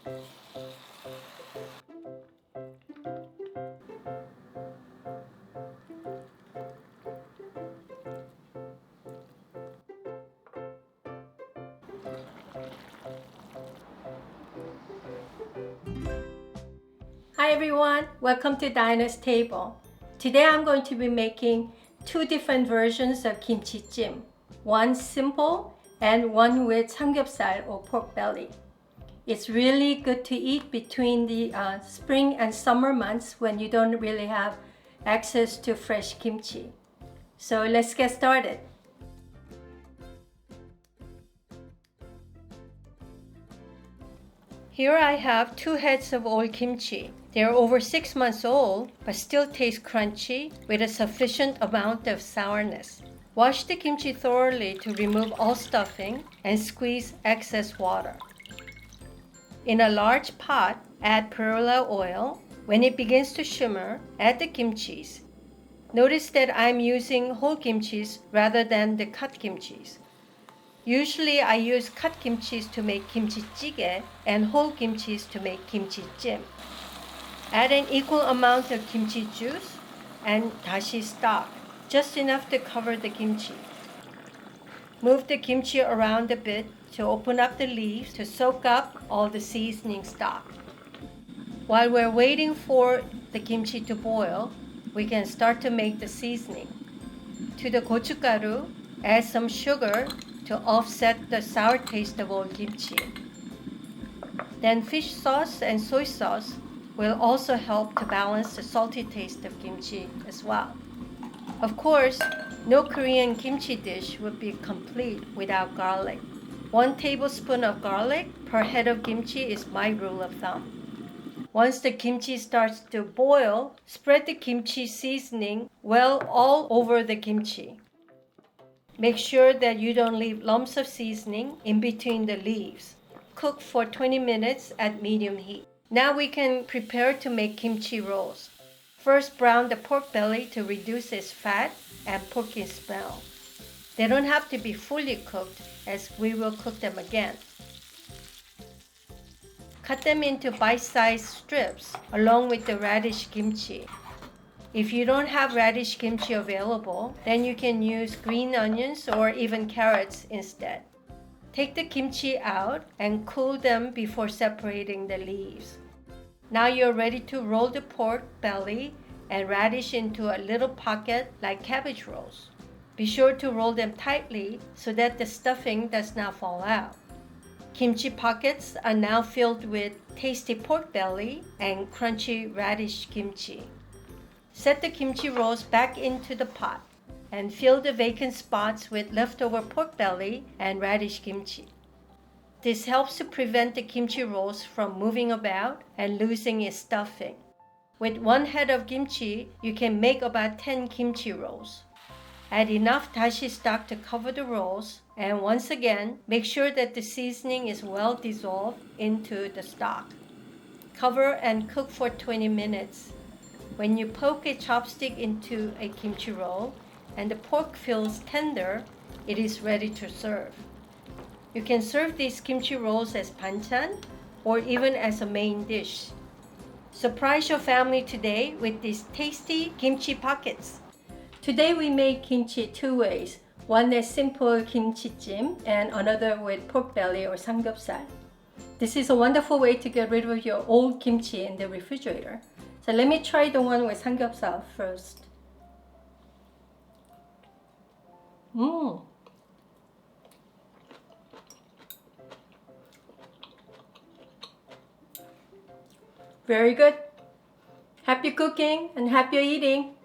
Hi everyone, welcome to Dinah's Table. Today I'm going to be making two different versions of Kimchi Jjim. One simple and one with samgyeopsal or pork belly. It's really good to eat between the spring and summer months when you don't really have access to fresh kimchi. So let's get started. Here I have 2 heads of old kimchi. They are over 6 months old, but still taste crunchy with a sufficient amount of sourness. Wash the kimchi thoroughly to remove all stuffing and squeeze excess water. In a large pot, add perilla oil. When it begins to shimmer, add the kimchis. Notice that I'm using whole kimchis rather than the cut kimchis. Usually I use cut kimchis to make kimchi jjigae and whole kimchis to make kimchi jjim. Add an equal amount of kimchi juice and dashi stock, just enough to cover the kimchi. Move the kimchi around a bit to open up the leaves to soak up all the seasoning stock. While we're waiting for the kimchi to boil, we can start to make the seasoning. To the gochugaru, add some sugar to offset the sour taste of old kimchi. Then fish sauce and soy sauce will also help to balance the salty taste of kimchi as well. Of course, no Korean kimchi dish would be complete without garlic. 1 tablespoon of garlic per head of kimchi is my rule of thumb. Once the kimchi starts to boil, spread the kimchi seasoning well all over the kimchi. Make sure that you don't leave lumps of seasoning in between the leaves. Cook for 20 minutes at medium heat. Now we can prepare to make kimchi rolls. First, brown the pork belly to reduce its fat and porky smell. They don't have to be fully cooked, as we will cook them again. Cut them into bite-sized strips along with the radish kimchi. If you don't have radish kimchi available, then you can use green onions or even carrots instead. Take the kimchi out and cool them before separating the leaves. Now you're ready to roll the pork belly and radish into a little pocket like cabbage rolls. Be sure to roll them tightly so that the stuffing does not fall out. Kimchi pockets are now filled with tasty pork belly and crunchy radish kimchi. Set the kimchi rolls back into the pot and fill the vacant spots with leftover pork belly and radish kimchi. This helps to prevent the kimchi rolls from moving about and losing its stuffing. With 1 head of kimchi, you can make about 10 kimchi rolls. Add enough dashi stock to cover the rolls, and once again, make sure that the seasoning is well dissolved into the stock. Cover and cook for 20 minutes. When you poke a chopstick into a kimchi roll and the pork feels tender, it is ready to serve. You can serve these kimchi rolls as banchan or even as a main dish. Surprise your family today with these tasty kimchi pockets. Today we made kimchi 2 ways. One is simple kimchi jjim and another with pork belly or samgyeopsal. This is a wonderful way to get rid of your old kimchi in the refrigerator. So let me try the one with samgyeopsal first. Very good. Happy cooking and happy eating.